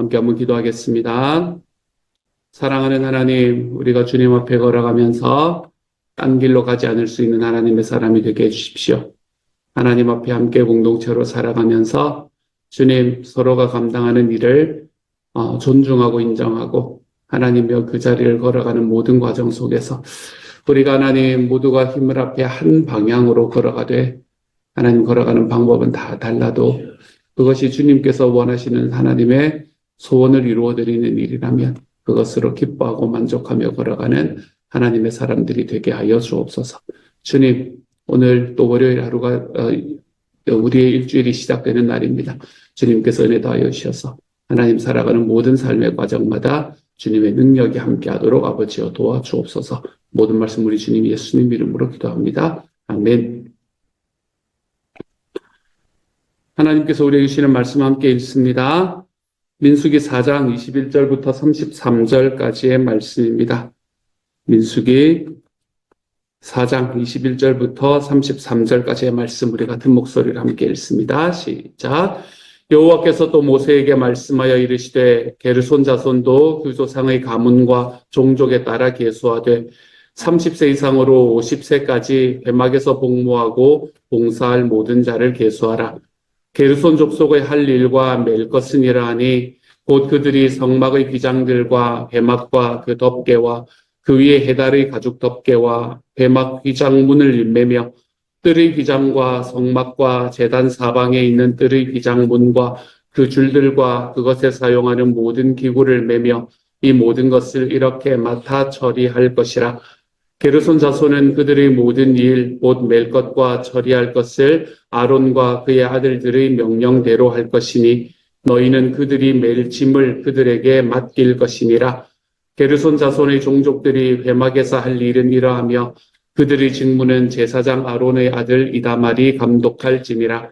함께 한번 기도하겠습니다. 사랑하는 하나님, 우리가 주님 앞에 걸어가면서 딴 길로 가지 않을 수 있는 하나님의 사람이 되게 해주십시오. 하나님 앞에 함께 공동체로 살아가면서 주님 서로가 감당하는 일을 존중하고 인정하고 하나님여 그 자리를 걸어가는 모든 과정 속에서 우리가 하나님 모두가 힘을 합해 한 방향으로 걸어가되 하나님 걸어가는 방법은 다 달라도 그것이 주님께서 원하시는 하나님의 소원을 이루어드리는 일이라면 그것으로 기뻐하고 만족하며 걸어가는 하나님의 사람들이 되게 하여 주옵소서. 주님, 오늘 또 월요일 하루가 우리의 일주일이 시작되는 날입니다. 주님께서 은혜 더하여 주셔서 하나님 살아가는 모든 삶의 과정마다 주님의 능력이 함께하도록 아버지여 도와주옵소서. 모든 말씀 우리 주님 예수님 이름으로 기도합니다. 아멘. 하나님께서 우리에게 주시는 말씀 함께 읽습니다. 민수기 4장 21절부터 33절까지의 말씀입니다. 민수기 4장 21절부터 33절까지의 말씀 우리 같은 목소리로 함께 읽습니다. 시작. 여호와께서 또 모세에게 말씀하여 이르시되 게르손 자손도 그 조상의 가문과 종족에 따라 계수하되 30세 이상으로 50세까지 회막에서 복무하고 봉사할 모든 자를 계수하라. 게르손 족속의 할 일과 맬 것은 이러하니 곧 그들이 성막의 기장들과 회막과 그 덮개와 그 위에 해달의 가죽 덮개와 회막 휘장문을 매며 뜰의 휘장과 성막과 제단 사방에 있는 뜰의 휘장문과 그 줄들과 그것에 사용하는 모든 기구를 매며 이 모든 것을 이렇게 맡아 처리할 것이라. 게르손 자손은 그들의 모든 일, 곧 맬 것과 처리할 것을 아론과 그의 아들들의 명령대로 할 것이니 너희는 그들이 맬 짐을 그들에게 맡길 것이니라. 게르손 자손의 종족들이 회막에서 할 일은 이러하며 그들의 직무는 제사장 아론의 아들 이다말이 감독할 짐이라.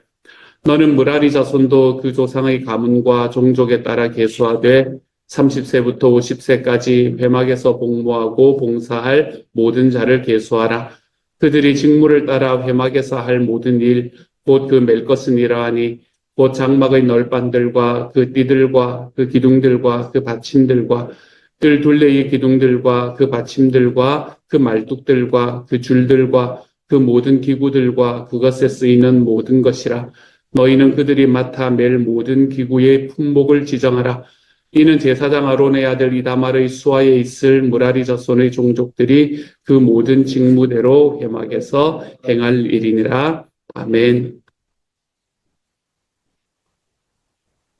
너는 므라리 자손도 그 조상의 가문과 종족에 따라 계수하되 30세부터 50세까지 회막에서 복무하고 봉사할 모든 자를 계수하라. 그들이 직무를 따라 회막에서 할 모든 일, 곧 그 맬 것은 이러하니 곧 장막의 널판들과 그 띠들과 그 기둥들과 그 받침들과 뜰 둘레의 기둥들과 그 받침들과 그 말뚝들과 그 줄들과 그 모든 기구들과 그것에 쓰이는 모든 것이라. 너희는 그들이 맡아 맬 모든 기구의 품목을 지정하라. 이는 제사장 아론의 아들 이다말의 수하에 있을 므라리 자손의 종족들이 그 모든 직무대로 회막에서 행할 일이니라. 아멘.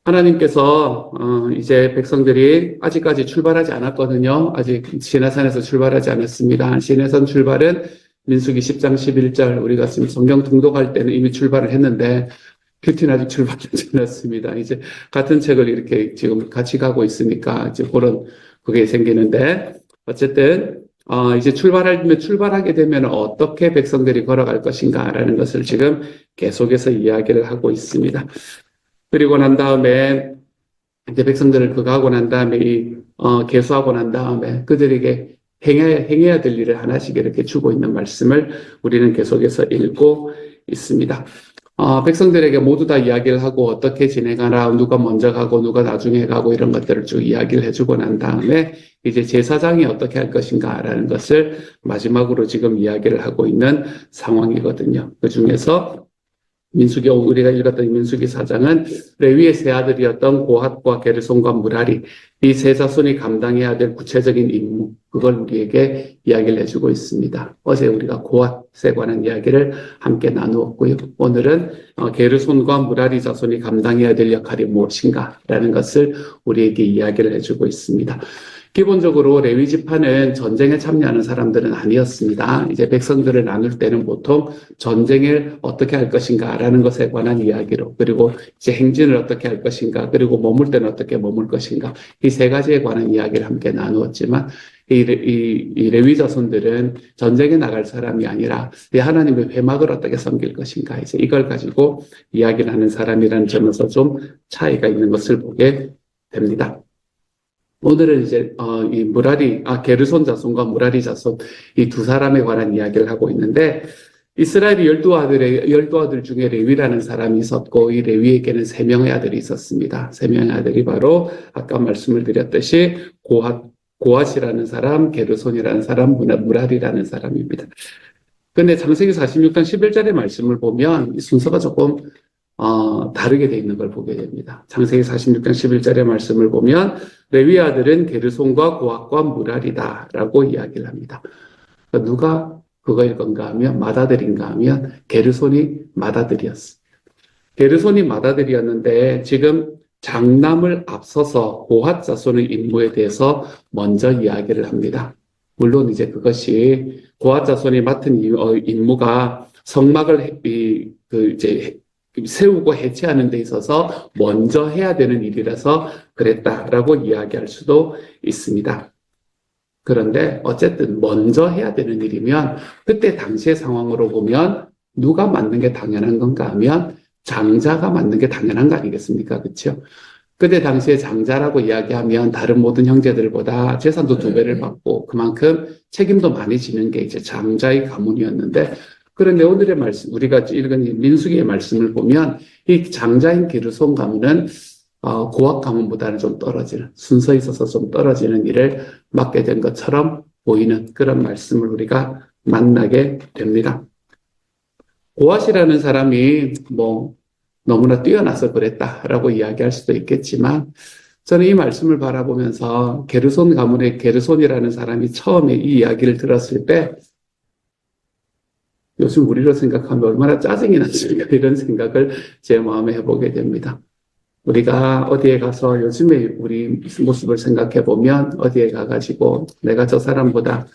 하나님께서 이제 백성들이 아직까지 출발하지 않았거든요. 아직 시내산에서 출발하지 않았습니다. 시내산 출발은 민수기 10장 11절 우리가 지금 성경 통독할 때는 이미 출발을 했는데 큐티는 아직 출발하지 않았습니다. 이제 같은 책을 이렇게 지금 같이 가고 있으니까 이제 그런 그게 생기는데 어쨌든 이제 출발하게 되면 어떻게 백성들이 걸어갈 것인가라는 것을 지금 계속해서 이야기를 하고 있습니다. 그리고 난 다음에 이제 백성들을 그거 하고 난 다음에 계수하고 난 다음에 그들에게 행해야 될 일을 하나씩 이렇게 주고 있는 말씀을 우리는 계속해서 읽고 있습니다. 백성들에게 모두 다 이야기를 하고 어떻게 진행하라, 누가 먼저 가고 누가 나중에 가고 이런 것들을 쭉 이야기를 해주고 난 다음에 이제 제사장이 어떻게 할 것인가라는 것을 마지막으로 지금 이야기를 하고 있는 상황이거든요. 그 중에서 민수기 우리가 읽었던 민수기 4장은 레위의 세 아들이었던 고핫과 게르손과 므라리 이 세 자손이 감당해야 될 구체적인 임무 그걸 우리에게 이야기를 해주고 있습니다. 어제 우리가 고핫에 관한 이야기를 함께 나누었고요. 오늘은 게르손과 므라리 자손이 감당해야 될 역할이 무엇인가라는 것을 우리에게 이야기를 해주고 있습니다. 기본적으로 레위 지파는 전쟁에 참여하는 사람들은 아니었습니다. 이제 백성들을 나눌 때는 보통 전쟁을 어떻게 할 것인가라는 것에 관한 이야기로 그리고 이제 행진을 어떻게 할 것인가 그리고 머물 때는 어떻게 머물 것인가 이 세 가지에 관한 이야기를 함께 나누었지만 이 레위 자손들은 전쟁에 나갈 사람이 아니라 하나님의 회막을 어떻게 섬길 것인가 이제 이걸 가지고 이야기를 하는 사람이라는 점에서 좀 차이가 있는 것을 보게 됩니다. 오늘은 이제 이 게르손 자손과 므라리 자손 이 두 사람에 관한 이야기를 하고 있는데 이스라엘의 열두 아들 중에 레위라는 사람이 있었고, 이 레위에게는 세 명의 아들이 있었습니다. 세 명의 아들이 바로 아까 말씀을 드렸듯이 고핫이라는 사람, 게르손이라는 사람, 무랄이라는 사람입니다. 근데 창세기 46장 11절의 말씀을 보면 이 순서가 조금 다르게 돼 있는 걸 보게 됩니다. 창세기 46장 11절의 말씀을 보면 레위 아들은 게르손과 고핫과 무랄이다라고 이야기를 합니다. 그러니까 누가 그거일 건가 하면 맏아들인가 하면 게르손이 맏아들이었습니다. 게르손이 맏아들이었는데 지금 장남을 앞서서 고핫 자손의 임무에 대해서 먼저 이야기를 합니다. 물론 이제 그것이 고핫 자손이 맡은 임무가 성막을 이제 세우고 해체하는 데 있어서 먼저 해야 되는 일이라서 그랬다라고 이야기할 수도 있습니다. 그런데 어쨌든 먼저 해야 되는 일이면 그때 당시의 상황으로 보면 누가 맡는 게 당연한 건가 하면 장자가 맡는 게 당연한 거 아니겠습니까? 그렇죠? 그때 당시에 장자라고 이야기하면 다른 모든 형제들보다 재산도 2배를 받고 그만큼 책임도 많이 지는 게 이제 장자의 가문이었는데, 그런데 오늘의 말씀, 우리가 읽은 민수기의 말씀을 보면 이 장자인 게르손 가문은 고핫 가문보다는 좀 떨어지는, 순서에 있어서 좀 떨어지는 일을 맡게 된 것처럼 보이는 그런 말씀을 우리가 만나게 됩니다. 고핫이라는 사람이 너무나 뛰어나서 그랬다라고 이야기할 수도 있겠지만, 저는 이 말씀을 바라보면서 게르손 가문의 게르손이라는 사람이 처음에 이 이야기를 들었을 때 요즘 우리로 생각하면 얼마나 짜증이 났을까 이런 생각을 제 마음에 해보게 됩니다. 우리가 어디에 가서 요즘에 우리 모습을 생각해 보면 어디에 가가지고 내가 저 사람보다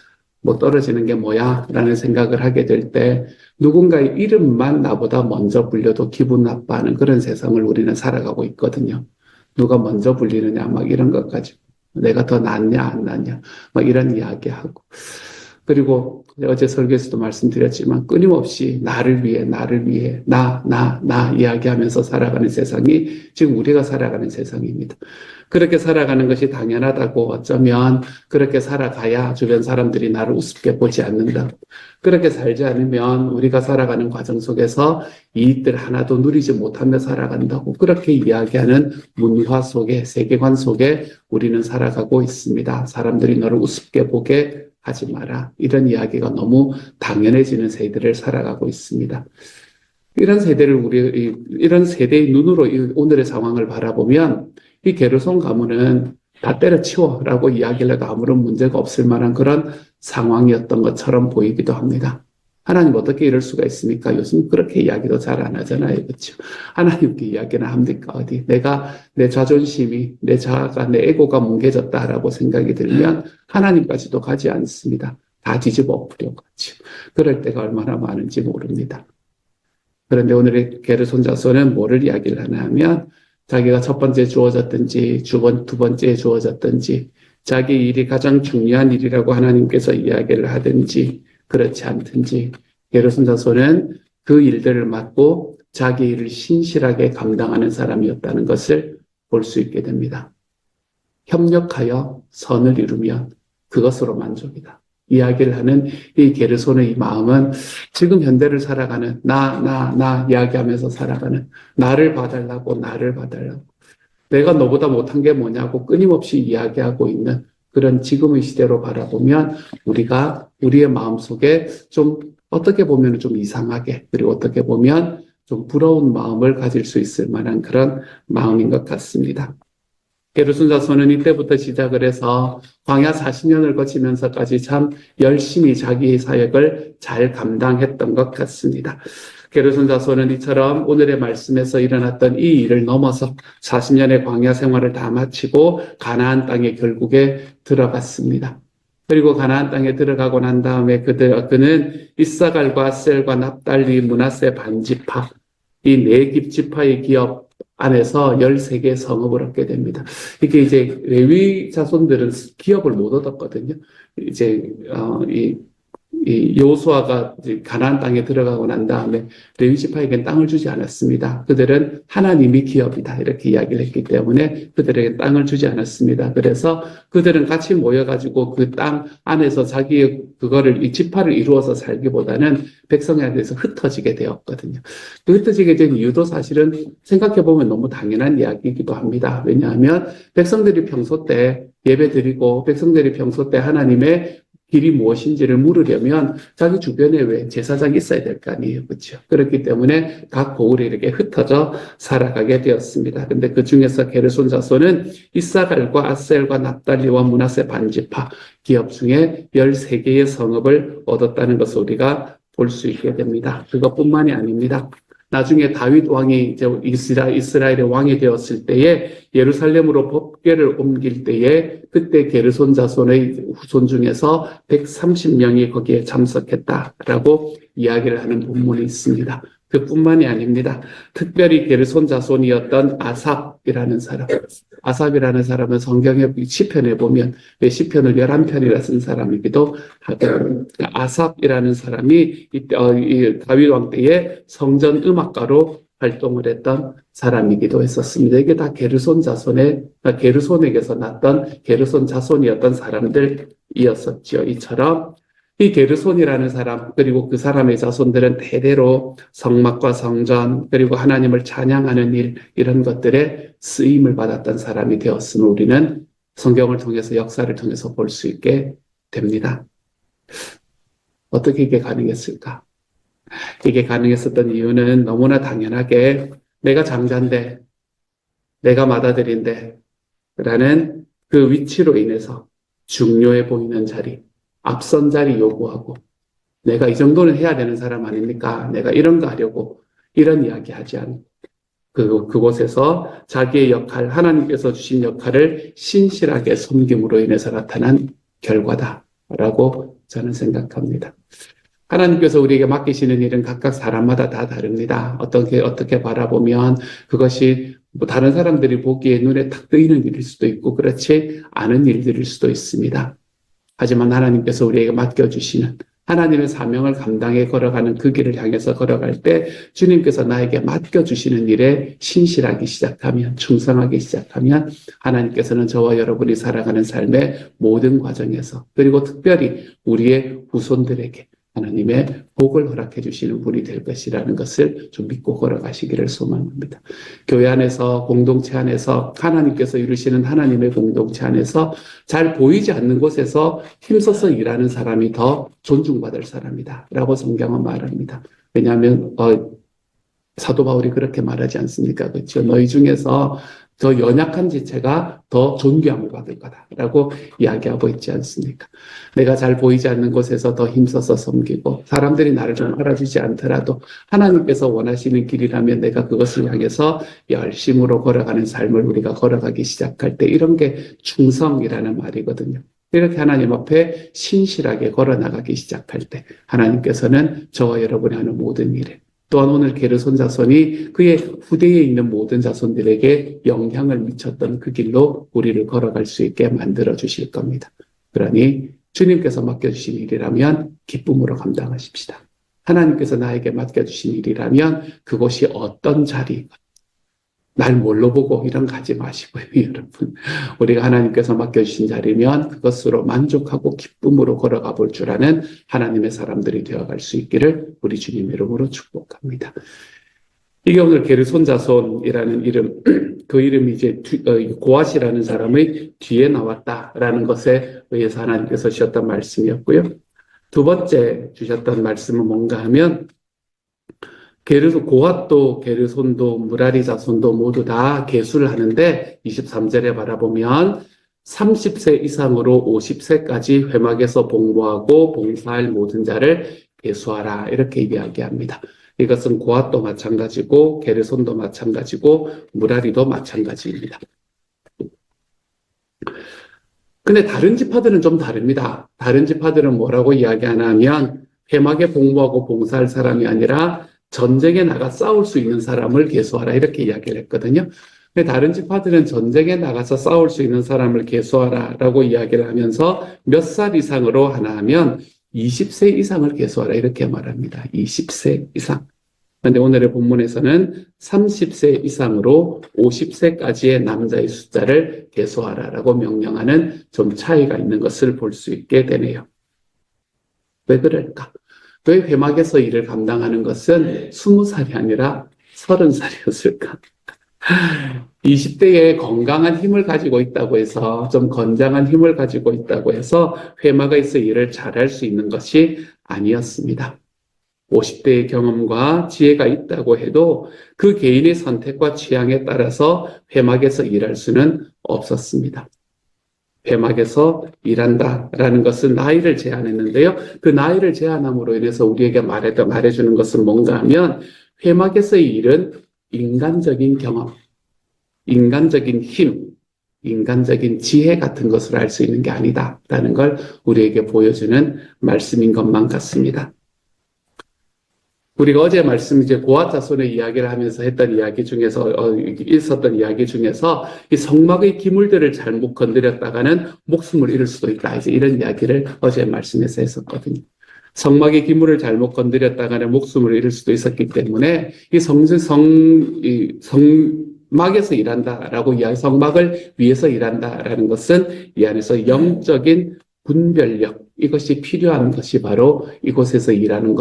떨어지는 게 뭐야? 라는 생각을 하게 될 때 누군가의 이름만 나보다 먼저 불려도 기분 나빠하는 그런 세상을 우리는 살아가고 있거든요. 누가 먼저 불리느냐, 이런 것 가지고. 내가 더 낫냐, 안 낫냐, 이런 이야기하고. 그리고 어제 설교에서도 말씀드렸지만 끊임없이 나를 위해, 나 이야기하면서 살아가는 세상이 지금 우리가 살아가는 세상입니다. 그렇게 살아가는 것이 당연하다고 어쩌면 그렇게 살아가야 주변 사람들이 나를 우습게 보지 않는다. 그렇게 살지 않으면 우리가 살아가는 과정 속에서 이익들 하나도 누리지 못하며 살아간다고 그렇게 이야기하는 문화 속에, 세계관 속에 우리는 살아가고 있습니다. 사람들이 너를 우습게 보게 하지 마라. 이런 이야기가 너무 당연해지는 세대를 살아가고 있습니다. 이런 세대의 눈으로 오늘의 상황을 바라보면 이 게르손 가문은 다 때려치워라고 이야기를 해도 아무런 문제가 없을 만한 그런 상황이었던 것처럼 보이기도 합니다. 하나님 어떻게 이럴 수가 있습니까? 요즘 그렇게 이야기도 잘 안 하잖아요. 그렇죠? 하나님께 이야기는 합니까? 어디? 내 자존심이, 내 자아가, 내 에고가 뭉개졌다라고 생각이 들면 하나님까지도 가지 않습니다. 다 뒤집어 엎으려고 하죠. 그럴 때가 얼마나 많은지 모릅니다. 그런데 오늘의 게르손 자손은 뭐를 이야기를 하나 하면 자기가 첫 번째 주어졌든지 두 번째에 주어졌든지 자기 일이 가장 중요한 일이라고 하나님께서 이야기를 하든지 그렇지 않든지 게르손 자손은 그 일들을 맡고 자기 일을 신실하게 감당하는 사람이었다는 것을 볼 수 있게 됩니다. 협력하여 선을 이루면 그것으로 만족이다. 이야기를 하는 이 게르손의 이 마음은 지금 현대를 살아가는 나 이야기하면서 살아가는 나를 봐달라고 내가 너보다 못한 게 뭐냐고 끊임없이 이야기하고 있는 그런 지금의 시대로 바라보면 우리가 우리의 마음속에 좀 어떻게 보면 좀 이상하게 그리고 어떻게 보면 좀 부러운 마음을 가질 수 있을 만한 그런 마음인 것 같습니다. 게르손 자손은 이때부터 시작을 해서 광야 40년을 거치면서까지 참 열심히 자기의 사역을 잘 감당했던 것 같습니다. 게르손 자손은 이처럼 오늘의 말씀에서 일어났던 이 일을 넘어서 40년의 광야 생활을 다 마치고 가나안 땅에 결국에 들어갔습니다. 그리고 가나안 땅에 들어가고 난 다음에 그는 이사갈과 아셀과 납달리, 므낫세 반지파 이 네 지파의 기업 안에서 13개의 성읍을 얻게 됩니다. 이게 이제 레위 자손들은 기업을 못 얻었거든요. 이제 이 여호수아가 이제 가나안 땅에 들어가고 난 다음에 레위 지파에겐 땅을 주지 않았습니다. 그들은 하나님이 기업이다 이렇게 이야기를 했기 때문에 그들에게 땅을 주지 않았습니다. 그래서 그들은 같이 모여가지고 그 땅 안에서 자기의 그거를 이 지파를 이루어서 살기보다는 백성에 대해서 흩어지게 되었거든요. 그 흩어지게 된 이유도 사실은 생각해 보면 너무 당연한 이야기이기도 합니다. 왜냐하면 백성들이 평소 때 예배드리고 백성들이 평소 때 하나님의 길이 무엇인지를 물으려면 자기 주변에 왜 제사장이 있어야 될 거 아니에요. 그렇죠? 그렇기 때문에 각 고을에 이렇게 흩어져 살아가게 되었습니다. 근데 그 중에서 게르손 자손은 이사갈과 아셀과 납달리와 므낫세 반지파 기업 중에 13개의 성읍을 얻었다는 것을 우리가 볼 수 있게 됩니다. 그것뿐만이 아닙니다. 나중에 다윗 왕이 이제 이스라엘의 왕이 되었을 때에 예루살렘으로 법궤를 옮길 때에 그때 게르손 자손의 후손 중에서 130명이 거기에 참석했다라고 이야기를 하는 본문이 있습니다. 그뿐만이 아닙니다. 특별히 게르손 자손이었던 아삽이라는 사람. 아삽이라는 사람은 성경의 시편에 보면 시편을 11편이라 쓴 사람이기도 하고 아삽이라는 사람이 이 다윗 왕 때에 성전 음악가로 활동을 했던 사람이기도 했었습니다. 이게 다 게르손 자손의 게르손에게서 났던 게르손 자손이었던 사람들이었었죠. 이처럼 이 게르손이라는 사람 그리고 그 사람의 자손들은 대대로 성막과 성전 그리고 하나님을 찬양하는 일 이런 것들에 쓰임을 받았던 사람이 되었음을 우리는 성경을 통해서 역사를 통해서 볼 수 있게 됩니다. 어떻게 이게 가능했을까? 이게 가능했었던 이유는 너무나 당연하게 내가 장자인데 내가 맏아들인데 라는 그 위치로 인해서 중요해 보이는 자리 앞선 자리 요구하고 내가 이 정도는 해야 되는 사람 아닙니까? 내가 이런 거 하려고 이런 이야기 하지 않고 그곳에서 자기의 역할, 하나님께서 주신 역할을 신실하게 섬김으로 인해서 나타난 결과다라고 저는 생각합니다. 하나님께서 우리에게 맡기시는 일은 각각 사람마다 다 다릅니다. 어떻게 바라보면 그것이 뭐 다른 사람들이 보기에 눈에 탁 뜨이는 일일 수도 있고 그렇지 않은 일들일 수도 있습니다. 하지만 하나님께서 우리에게 맡겨주시는 하나님의 사명을 감당해 걸어가는 그 길을 향해서 걸어갈 때 주님께서 나에게 맡겨주시는 일에 신실하기 시작하면 충성하기 시작하면 하나님께서는 저와 여러분이 살아가는 삶의 모든 과정에서 그리고 특별히 우리의 후손들에게 하나님의 복을 허락해 주시는 분이 될 것이라는 것을 좀 믿고 걸어가시기를 소망합니다. 교회 안에서 공동체 안에서 하나님께서 이루시는 하나님의 공동체 안에서 잘 보이지 않는 곳에서 힘써서 일하는 사람이 더 존중받을 사람이다 라고 성경은 말합니다. 왜냐하면 사도 바울이 그렇게 말하지 않습니까? 그렇죠? 너희 중에서 더 연약한 지체가 더 존귀함을 받을 거다라고 이야기하고 있지 않습니까? 내가 잘 보이지 않는 곳에서 더 힘써서 섬기고 사람들이 나를 좀 알아주지 않더라도 하나님께서 원하시는 길이라면 내가 그것을 향해서 열심으로 걸어가는 삶을 우리가 걸어가기 시작할 때 이런 게 충성이라는 말이거든요. 이렇게 하나님 앞에 신실하게 걸어나가기 시작할 때 하나님께서는 저와 여러분이 하는 모든 일에 또한 오늘 게르손 자손이 그의 후대에 있는 모든 자손들에게 영향을 미쳤던 그 길로 우리를 걸어갈 수 있게 만들어 주실 겁니다. 그러니 주님께서 맡겨주신 일이라면 기쁨으로 감당하십시다. 하나님께서 나에게 맡겨주신 일이라면 그것이 어떤 자리, 날 뭘로 보고 이런 거 하지 마시고요, 여러분. 우리가 하나님께서 맡겨주신 자리면 그것으로 만족하고 기쁨으로 걸어가 볼 줄 아는 하나님의 사람들이 되어갈 수 있기를 우리 주님 이름으로 축복합니다. 이게 오늘 게르손 자손이라는 이름, 그 이름이 이제 고앗이라는 사람의 뒤에 나왔다라는 것에 의해서 하나님께서 주셨던 말씀이었고요. 두 번째 주셨던 말씀은 뭔가 하면 고핫도 게르손도 무라리 자손도 모두 다 계수를 하는데 23절에 바라보면 30세 이상으로 50세까지 회막에서 복무하고 봉사할 모든 자를 계수하라 이렇게 이야기합니다. 이것은 고핫도 마찬가지고 게르손도 마찬가지고 무라리도 마찬가지입니다. 근데 다른 지파들은 좀 다릅니다. 다른 지파들은 뭐라고 이야기하나 하면 회막에 복무하고 봉사할 사람이 아니라 전쟁에 나가 싸울 수 있는 사람을 계수하라 이렇게 이야기를 했거든요. 근데 다른 지파들은 전쟁에 나가서 싸울 수 있는 사람을 계수하라라고 이야기를 하면서 몇 살 이상으로 하나 하면 20세 이상을 계수하라 이렇게 말합니다. 20세 이상. 그런데 오늘의 본문에서는 30세 이상으로 50세까지의 남자의 숫자를 계수하라라고 명령하는 좀 차이가 있는 것을 볼 수 있게 되네요. 왜 그럴까? 왜 회막에서 일을 감당하는 것은 20살이 아니라 30살이었을까? 20대에 건강한 힘을 가지고 있다고 해서, 좀 건장한 힘을 가지고 있다고 해서 회막에서 일을 잘할 수 있는 것이 아니었습니다. 50대의 경험과 지혜가 있다고 해도 그 개인의 선택과 취향에 따라서 회막에서 일할 수는 없었습니다. 회막에서 일한다라는 것은 나이를 제한했는데요. 그 나이를 제한함으로 인해서 우리에게 말해주는 것은 뭔가 하면 회막에서의 일은 인간적인 경험, 인간적인 힘, 인간적인 지혜 같은 것을 알 수 있는 게 아니다라는 걸 우리에게 보여주는 말씀인 것만 같습니다. 우리가 어제 말씀 이제 고아자손의 이야기를 하면서 했던 이야기 중에서 있었던 이야기 중에서 이 성막의 기물들을 잘못 건드렸다가는 목숨을 잃을 수도 있다. 이제 이런 이야기를 어제 말씀에서 했었거든요. 성막의 기물을 잘못 건드렸다가는 목숨을 잃을 수도 있었기 때문에 이 성막에서 일한다라고 성막을 위해서 일한다라는 것은 이 안에서 영적인 분별력, 이것이 필요한 것이 바로 이곳에서 일하는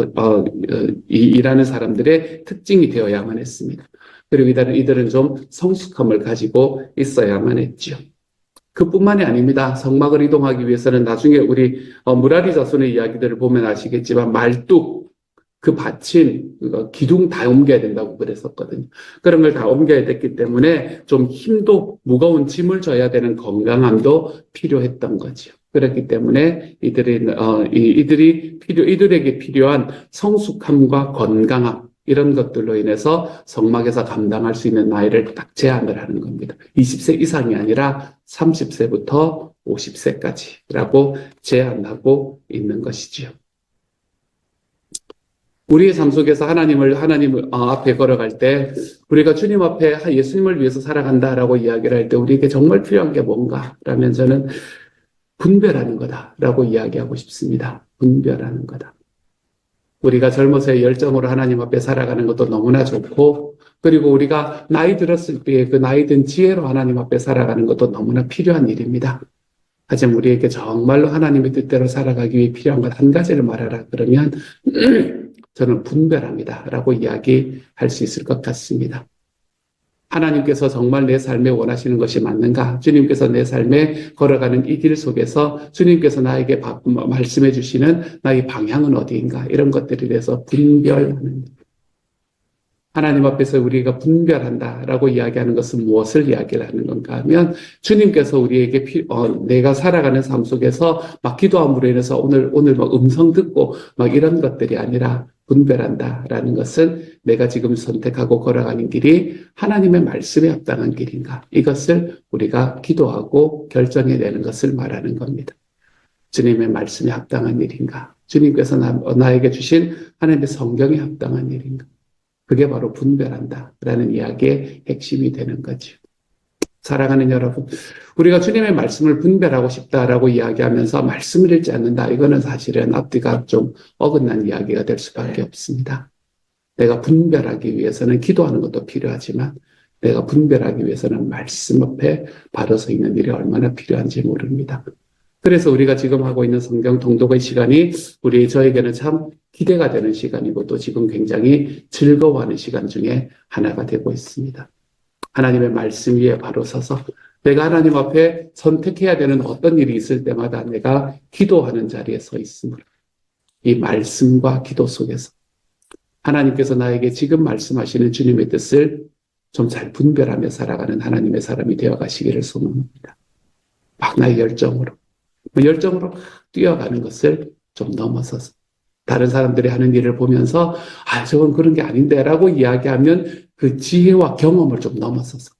일하는 사람들의 특징이 되어야만 했습니다. 그리고 이들은 좀 성숙함을 가지고 있어야만 했죠. 그뿐만이 아닙니다. 성막을 이동하기 위해서는 나중에 우리 무라리 자손의 이야기들을 보면 아시겠지만 말뚝, 그 받침, 기둥 다 옮겨야 된다고 그랬었거든요. 그런 걸 다 옮겨야 됐기 때문에 좀 힘도 무거운 짐을 져야 되는 건강함도 필요했던 거죠. 그렇기 때문에 이들에게 필요한 성숙함과 건강함, 이런 것들로 인해서 성막에서 감당할 수 있는 나이를 딱 제한을 하는 겁니다. 20세 이상이 아니라 30세부터 50세까지라고 제한하고 있는 것이지요. 우리의 삶 속에서 하나님 앞에 걸어갈 때, 우리가 주님 앞에 예수님을 위해서 살아간다라고 이야기를 할 때 우리에게 정말 필요한 게 뭔가라면 저는 분별하는 거다라고 이야기하고 싶습니다. 분별하는 거다. 우리가 젊어서의 열정으로 하나님 앞에 살아가는 것도 너무나 좋고, 그리고 우리가 나이 들었을 때에 그 나이 든 지혜로 하나님 앞에 살아가는 것도 너무나 필요한 일입니다. 하지만 우리에게 정말로 하나님의 뜻대로 살아가기 위해 필요한 것 한 가지를 말하라 그러면 저는 분별합니다 라고 이야기할 수 있을 것 같습니다. 하나님께서 정말 내 삶에 원하시는 것이 맞는가? 주님께서 내 삶에 걸어가는 이 길 속에서 주님께서 나에게 말씀해 주시는 나의 방향은 어디인가? 이런 것들에 대해서 분별하는, 하나님 앞에서 우리가 분별한다라고 이야기하는 것은 무엇을 이야기를 하는 건가 하면, 주님께서 우리에게 내가 살아가는 삶 속에서 막 기도함으로 인해서 오늘 막 음성 듣고 막 이런 것들이 아니라, 분별한다라는 것은 내가 지금 선택하고 걸어가는 길이 하나님의 말씀에 합당한 길인가, 이것을 우리가 기도하고 결정해내는 것을 말하는 겁니다. 주님의 말씀에 합당한 일인가, 주님께서 나에게 주신 하나님의 성경에 합당한 일인가, 그게 바로 분별한다라는 이야기의 핵심이 되는 거죠. 사랑하는 여러분, 우리가 주님의 말씀을 분별하고 싶다라고 이야기하면서 말씀을 읽지 않는다, 이거는 사실은 앞뒤가 좀 어긋난 이야기가 될 수밖에 없습니다. 내가 분별하기 위해서는 기도하는 것도 필요하지만 내가 분별하기 위해서는 말씀 앞에 바로 서 있는 일이 얼마나 필요한지 모릅니다. 그래서 우리가 지금 하고 있는 성경 통독의 시간이 저에게는 참 기대가 되는 시간이고, 또 지금 굉장히 즐거워하는 시간 중에 하나가 되고 있습니다. 하나님의 말씀 위에 바로 서서 내가 하나님 앞에 선택해야 되는 어떤 일이 있을 때마다 내가 기도하는 자리에 서 있으므로, 이 말씀과 기도 속에서 하나님께서 나에게 지금 말씀하시는 주님의 뜻을 좀 잘 분별하며 살아가는 하나님의 사람이 되어가시기를 소망합니다. 막 나의 열정으로 뛰어가는 것을 좀 넘어서서, 다른 사람들이 하는 일을 보면서 저건 그런 게 아닌데 라고 이야기하면 그 지혜와 경험을 좀 넘어서서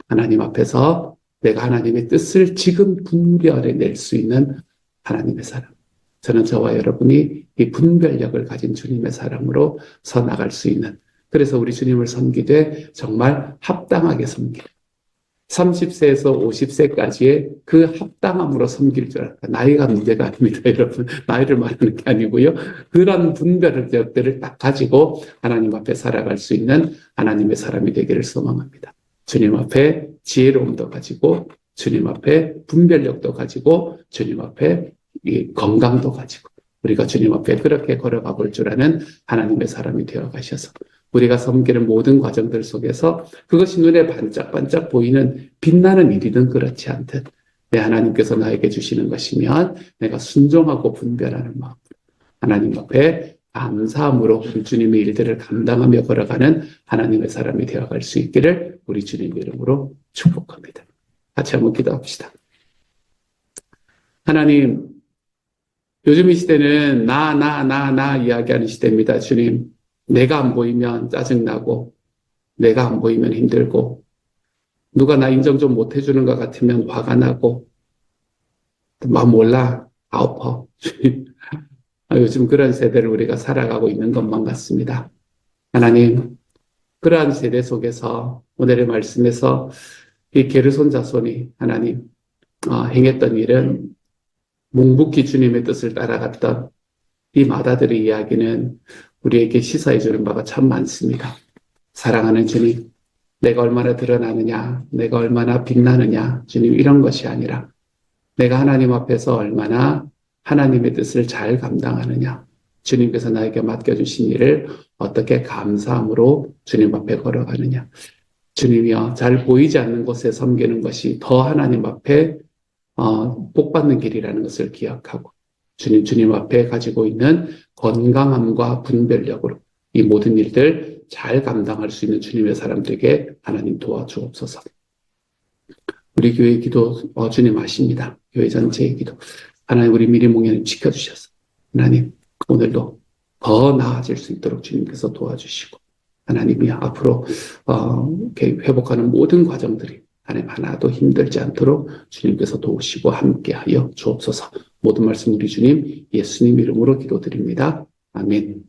하나님 앞에서 내가 하나님의 뜻을 지금 분별해낼 수 있는 하나님의 사람, 저는 저와 여러분이 이 분별력을 가진 주님의 사람으로 서 나갈 수 있는, 그래서 우리 주님을 섬기되 정말 합당하게 섬기는, 30세에서 50세까지의 그 합당함으로 섬길 줄 알까. 나이가 문제가 아닙니다, 여러분. 나이를 말하는 게 아니고요. 그런 분별력들을 딱 가지고 하나님 앞에 살아갈 수 있는 하나님의 사람이 되기를 소망합니다. 주님 앞에 지혜로움도 가지고, 주님 앞에 분별력도 가지고, 주님 앞에 이 건강도 가지고, 우리가 주님 앞에 그렇게 걸어가 볼 줄 아는 하나님의 사람이 되어 가셔서 우리가 섬기는 모든 과정들 속에서 그것이 눈에 반짝반짝 보이는 빛나는 일이든 그렇지 않든 내 하나님께서 나에게 주시는 것이면 내가 순종하고 분별하는 마음, 하나님 앞에 감사함으로 우리 주님의 일들을 감당하며 걸어가는 하나님의 사람이 되어갈 수 있기를 우리 주님 이름으로 축복합니다. 같이 한번 기도합시다. 하나님, 요즘 이 시대는 나 이야기하는 시대입니다. 주님, 내가 안 보이면 짜증나고, 내가 안 보이면 힘들고, 누가 나 인정 좀 못 해주는 것 같으면 화가 나고, 몰라, 아파. 주님, 요즘 그런 세대를 우리가 살아가고 있는 것만 같습니다. 하나님, 그러한 세대 속에서 오늘의 말씀에서 이 게르손 자손이 하나님 행했던 일은 묵묵히 주님의 뜻을 따라갔던 이 마다들의 이야기는 우리에게 시사해 주는 바가 참 많습니다. 사랑하는 주님, 내가 얼마나 드러나느냐, 내가 얼마나 빛나느냐, 주님 이런 것이 아니라 내가 하나님 앞에서 얼마나 하나님의 뜻을 잘 감당하느냐, 주님께서 나에게 맡겨주신 일을 어떻게 감사함으로 주님 앞에 걸어가느냐, 주님이여 잘 보이지 않는 곳에 섬기는 것이 더 하나님 앞에 복받는 길이라는 것을 기억하고 주님 앞에 가지고 있는 건강함과 분별력으로 이 모든 일들 잘 감당할 수 있는 주님의 사람들에게 하나님 도와주옵소서. 우리 교회 기도 주님 아십니다. 교회 전체의 기도 하나님 우리 미리 목회님 지켜주셔서 하나님 오늘도 더 나아질 수 있도록 주님께서 도와주시고 하나님이 앞으로 회복하는 모든 과정들이 하나님 하나도 힘들지 않도록 주님께서 도우시고 함께하여 주옵소서. 모든 말씀 우리 주님 예수님 이름으로 기도드립니다. 아멘.